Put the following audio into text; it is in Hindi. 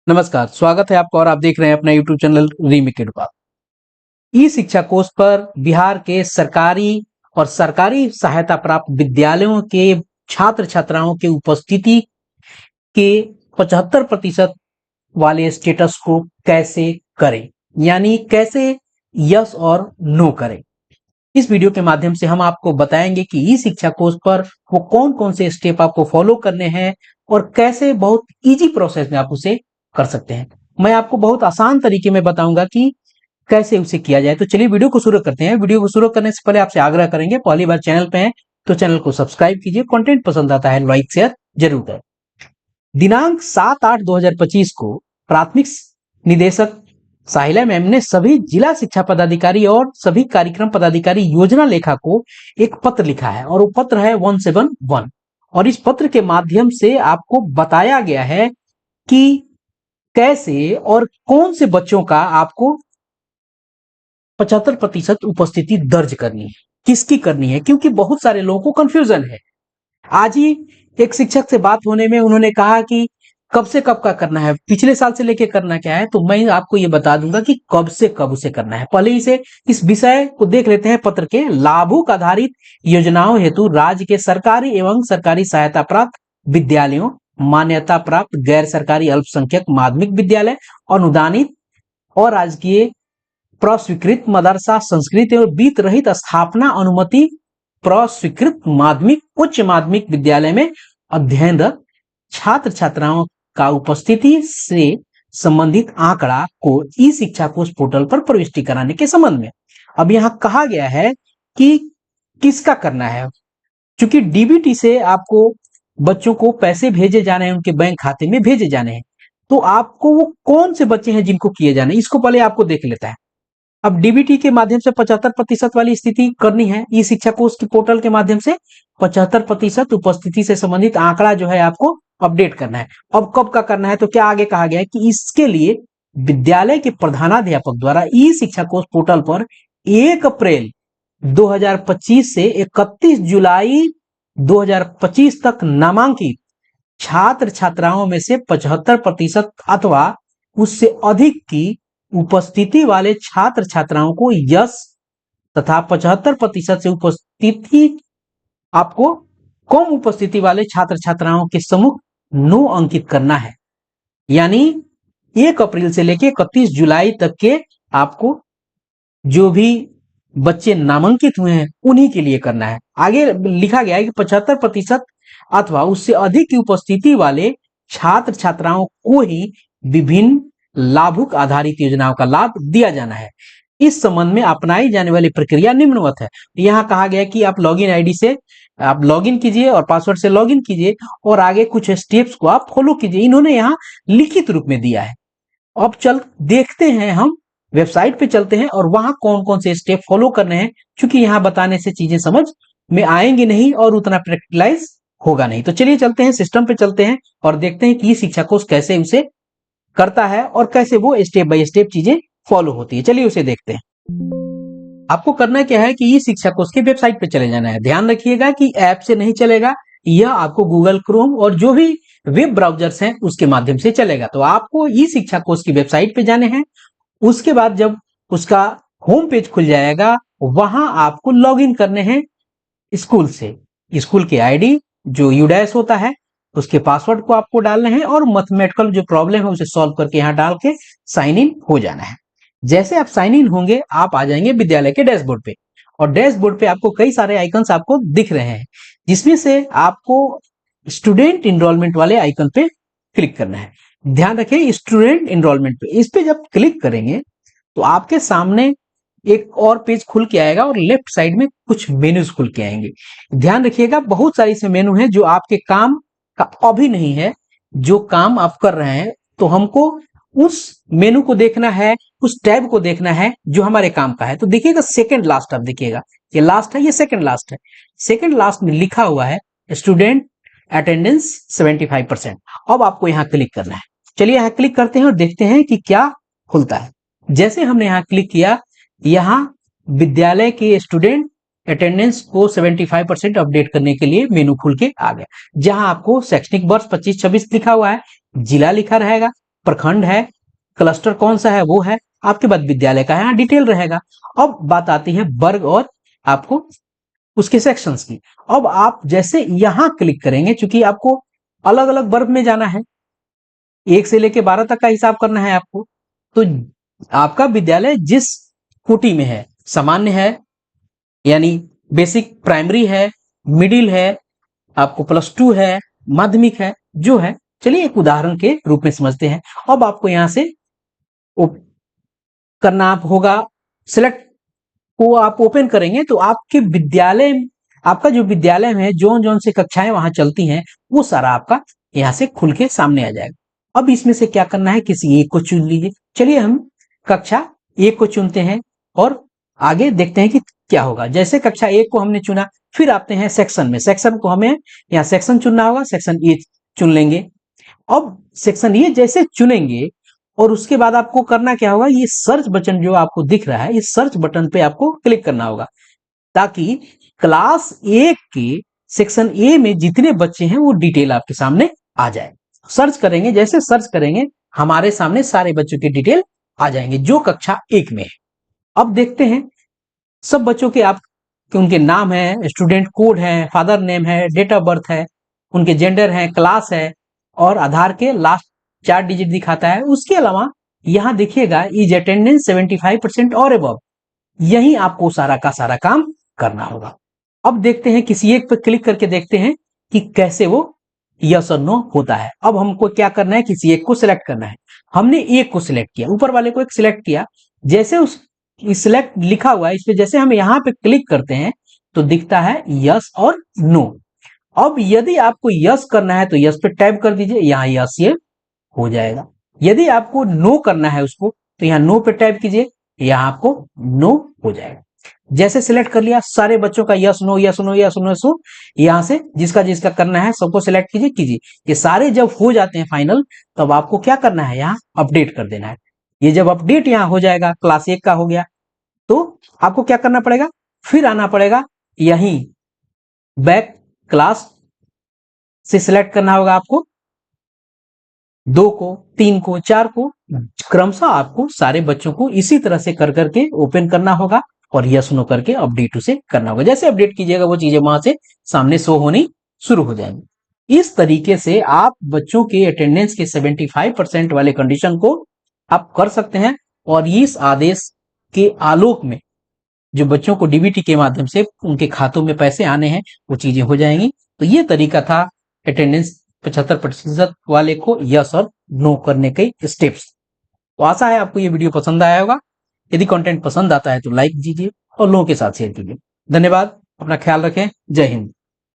नमस्कार, स्वागत है आपका और आप देख रहे हैं अपना YouTube चैनल रीमिक एडुकेट। ई शिक्षा कोर्स पर बिहार के सरकारी और सरकारी सहायता प्राप्त विद्यालयों के छात्र छात्राओं के उपस्थिति के 75% वाले स्टेटस को कैसे करें, यानी कैसे यस और नो करें। इस वीडियो के माध्यम से हम आपको बताएंगे कि ई शिक्षा कोर्स पर वो कौन कौन से स्टेप आपको फॉलो करने हैं और कैसे बहुत इजी प्रोसेस में आप उसे कर सकते हैं। मैं आपको बहुत आसान तरीके में बताऊंगा कि कैसे उसे किया जाए। तो चलिए वीडियो को शुरू करते हैं। वीडियो को शुरू करने से पहले आपसे आग्रह करेंगे, पहली बार चैनल पे हैं तो चैनल को सब्सक्राइब कीजिए, कंटेंट पसंद आता है लाइक शेयर जरूर करें। दिनांक 7/8/2025 को प्राथमिक निदेशक साहिला मैम ने सभी जिला शिक्षा पदाधिकारी और सभी कार्यक्रम पदाधिकारी योजना लेखा को एक पत्र लिखा है और वो पत्र है 171 और इस पत्र के माध्यम से आपको बताया गया है कि कैसे और कौन से बच्चों का आपको 75% उपस्थिति दर्ज करनी है, किसकी करनी है, क्योंकि बहुत सारे लोगों को कंफ्यूजन है। आज ही एक शिक्षक से बात होने में उन्होंने कहा कि कब से कब का करना है, पिछले साल से लेके करना क्या है, तो मैं आपको ये बता दूंगा कि कब से कब उसे करना है। पहले इसे इस विषय को देख लेते हैं। पत्र के लाभुक आधारित योजनाओं हेतु राज्य के सरकारी एवं सरकारी सहायता प्राप्त विद्यालयों, मान्यता प्राप्त गैर सरकारी अल्पसंख्यक माध्यमिक विद्यालय, अनुदानित और राजकीय प्रस्वीकृत मदरसा, संस्कृत एवं वित्त रहित स्थापना अनुमति प्रस्वीकृत माध्यमिक उच्च माध्यमिक विद्यालय में अध्ययनरत छात्र छात्राओं का उपस्थिति से संबंधित आंकड़ा को ई शिक्षा कोर्स पोर्टल पर प्रविष्टि कराने के संबंध में अब यहां कहा गया है कि किसका करना है। क्योंकि डीबीटी से आपको बच्चों को पैसे भेजे जाने हैं, उनके बैंक खाते में भेजे जाने हैं, तो आपको वो कौन से बच्चे हैं जिनको किए जाने, इसको पहले आपको देख लेता है। अब डीबीटी के माध्यम से 75% वाली स्थिति करनी है। ई शिक्षा कोर्स के पोर्टल के माध्यम से 75% उपस्थिति से संबंधित आंकड़ा जो है आपको अपडेट करना है। अब कब का करना है, तो क्या आगे कहा गया है कि इसके लिए विद्यालय के प्रधानाध्यापक द्वारा ई शिक्षा कोर्स पोर्टल पर 1 अप्रैल 2025 से 31 जुलाई 2025 तक नामांकित छात्र छात्राओं में से 75% अथवा उससे अधिक की उपस्थिति वाले छात्र छात्राओं को यस तथा 75% से उपस्थिति आपको कम उपस्थिति वाले छात्र छात्राओं के समूह नो अंकित करना है। यानी 1 अप्रैल से लेकर 31 जुलाई तक के आपको जो भी बच्चे नामांकित हुए हैं उन्हीं के लिए करना है। आगे लिखा गया है कि 75% अथवा उससे अधिक की उपस्थिति वाले छात्र छात्राओं को ही विभिन्न लाभुक आधारित योजनाओं का लाभ दिया जाना है। इस संबंध में अपनाई जाने वाली प्रक्रिया निम्नवत है। यहाँ कहा गया कि आप लॉगिन आईडी से आप लॉगिन कीजिए और पासवर्ड से लॉगिन कीजिए और आगे कुछ स्टेप्स को आप फॉलो कीजिए। इन्होंने यहाँ लिखित रूप में दिया है। अब चल देखते हैं, हम वेबसाइट पे चलते हैं और वहां कौन कौन से स्टेप फॉलो करने हैं, क्योंकि यहाँ बताने से चीजें समझ में आएंगी नहीं और उतना प्रैक्टिकलाइज होगा नहीं। तो चलिए चलते हैं, सिस्टम पे चलते हैं और देखते हैं कि ये शिक्षा कोर्स कैसे उसे करता है और कैसे वो स्टेप बाय स्टेप चीजें फॉलो होती है। चलिए उसे देखते हैं। आपको करना क्या है कि ये शिक्षा कोर्स की वेबसाइट पे चले जाना है। ध्यान रखिएगा कि ऐप से नहीं चलेगा, यह आपको गूगल क्रोम और जो भी वेब ब्राउजर्स हैं उसके माध्यम से चलेगा। तो आपको ई शिक्षा कोर्स की वेबसाइट पे जाने हैं। उसके बाद जब उसका होम पेज खुल जाएगा वहां आपको लॉगिन करने हैं स्कूल से। स्कूल की आईडी जो यूडैश होता है उसके पासवर्ड को आपको डालना है और मैथमेटिकल जो प्रॉब्लम है उसे सॉल्व करके यहाँ डाल के साइन इन हो जाना है। जैसे आप साइन इन होंगे आप आ जाएंगे विद्यालय के डैशबोर्ड पे और डैशबोर्ड पे आपको कई सारे आइकन्स आपको दिख रहे हैं, जिसमें से आपको स्टूडेंट इनरोलमेंट वाले आइकन पे क्लिक करना है। ध्यान रखें, स्टूडेंट इनरोलमेंट पे इस पे जब क्लिक करेंगे तो आपके सामने एक और पेज खुल के आएगा और लेफ्ट साइड में कुछ मेन्यूज खुल के आएंगे। ध्यान रखिएगा, बहुत सारी से मेनू है जो आपके काम का अभी नहीं है। जो काम आप कर रहे हैं तो हमको उस मेनू को देखना है, उस टैब को देखना है जो हमारे काम का है। तो देखिएगा सेकंड लास्ट, आप देखिएगा ये लास्ट है, ये सेकंड लास्ट है। सेकंड लास्ट में लिखा हुआ है स्टूडेंट अटेंडेंस 75%। अब आपको यहाँ क्लिक करना है। चलिए यहाँ क्लिक करते हैं और देखते हैं कि क्या खुलता है। जैसे हमने यहाँ क्लिक किया, यहाँ विद्यालय के स्टूडेंट अटेंडेंस को 75% अपडेट करने के लिए मेनू खुल के आ गया, जहां आपको शैक्षणिक वर्ष 25-26 लिखा हुआ है, जिला लिखा रहेगा, प्रखंड है, क्लस्टर कौन सा है वो है, आपके बाद विद्यालय का यहाँ डिटेल रहेगा। अब बात आती है वर्ग और आपको उसके सेक्शंस की। अब आप जैसे यहां क्लिक करेंगे, चूंकि आपको अलग अलग वर्ग में जाना है, 1 से लेके 12 तक का हिसाब करना है आपको, तो आपका विद्यालय जिस कोटि में है, सामान्य है यानी बेसिक प्राइमरी है, मिडिल है, आपको +2 है, माध्यमिक है, जो है, चलिए एक उदाहरण के रूप में समझते हैं। अब आपको यहां से करना आप होगा, सिलेक्ट को आप ओपन करेंगे तो आपके विद्यालय, आपका जो विद्यालय में जोन जोन से कक्षाएं वहां चलती हैं, वो सारा आपका यहां से खुल के सामने आ जाएगा। अब इसमें से क्या करना है, किसी एक को चुन लीजिए। चलिए हम कक्षा 1 को चुनते हैं और आगे देखते हैं कि क्या होगा। जैसे कक्षा 1 को हमने चुना, फिर आते हैं सेक्शन में। सेक्शन को हमें यहाँ सेक्शन चुनना होगा, सेक्शन ए चुन लेंगे। अब सेक्शन ए जैसे चुनेंगे और उसके बाद आपको करना क्या होगा, ये सर्च बटन जो आपको दिख रहा है, इस सर्च बटन पे आपको क्लिक करना होगा, ताकि क्लास 1 के सेक्शन ए में जितने बच्चे हैं वो डिटेल आपके सामने आ जाए। सर्च करेंगे, जैसे सर्च करेंगे हमारे सामने सारे बच्चों की डिटेल आ जाएंगे जो कक्षा 1 में है। अब देखते हैं सब बच्चों के आप उनके नाम है, स्टूडेंट कोड है, फादर नेम है, डेट ऑफ बर्थ है, उनके जेंडर है, क्लास है और आधार के लास्ट 4 डिजिट दिखाता है। उसके अलावा यहां देखिएगा इज अटेंडेंस 75% और अबव, यही आपको सारा का सारा काम करना होगा। अब देखते हैं किसी एक पर क्लिक करके देखते हैं कि कैसे वो यस और नो होता है। अब हमको क्या करना है, किसी एक को सिलेक्ट करना है। हमने एक को सिलेक्ट किया, ऊपर वाले को एक सिलेक्ट किया, जैसे उस सिलेक्ट लिखा हुआ है इस पे जैसे हम यहाँ पे क्लिक करते हैं तो दिखता है यस और नो। अब यदि आपको यस करना है तो यस पे टैप कर दीजिए, यहाँ यस ये हो जाएगा। यदि आपको नो करना है उसको तो यहाँ नो पे टैप कीजिए, यहाँ आपको नो हो जाएगा। जैसे सिलेक्ट कर लिया सारे बच्चों का yes no yes no yes no yes no, यहाँ से जिसका जिसका करना है सबको सिलेक्ट कीजिए कीजिए। ये सारे जब हो जाते हैं फाइनल, तब आपको क्या करना है, यहाँ अपडेट कर देना है। ये जब अपडेट यहाँ हो जाएगा, क्लास 1 का हो गया, तो आपको क्या करना पड़ेगा, फिर आना पड़ेगा यहीं बैक क्लास से सिलेक्ट करना होगा आपको 2 को, 3 को, 4 को, क्रमशः आपको सारे बच्चों को इसी तरह से कर करके ओपन करना होगा और यस नो करके अपडेट उसे करना होगा। जैसे अपडेट कीजिएगा वो चीजें वहां से सामने शो होनी शुरू हो जाएंगी। इस तरीके से आप बच्चों के अटेंडेंस के 75% वाले कंडीशन को आप कर सकते हैं और इस आदेश के आलोक में जो बच्चों को डीबीटी के माध्यम से उनके खातों में पैसे आने हैं वो चीजें हो जाएंगी। तो ये तरीका था अटेंडेंस 75% वाले को यस और नो करने के स्टेप्स। तो आशा है आपको ये वीडियो पसंद आया होगा। यदि कंटेंट पसंद आता है तो लाइक कीजिए और लोगों के साथ शेयर कीजिए। धन्यवाद, अपना ख्याल रखें, जय हिंद।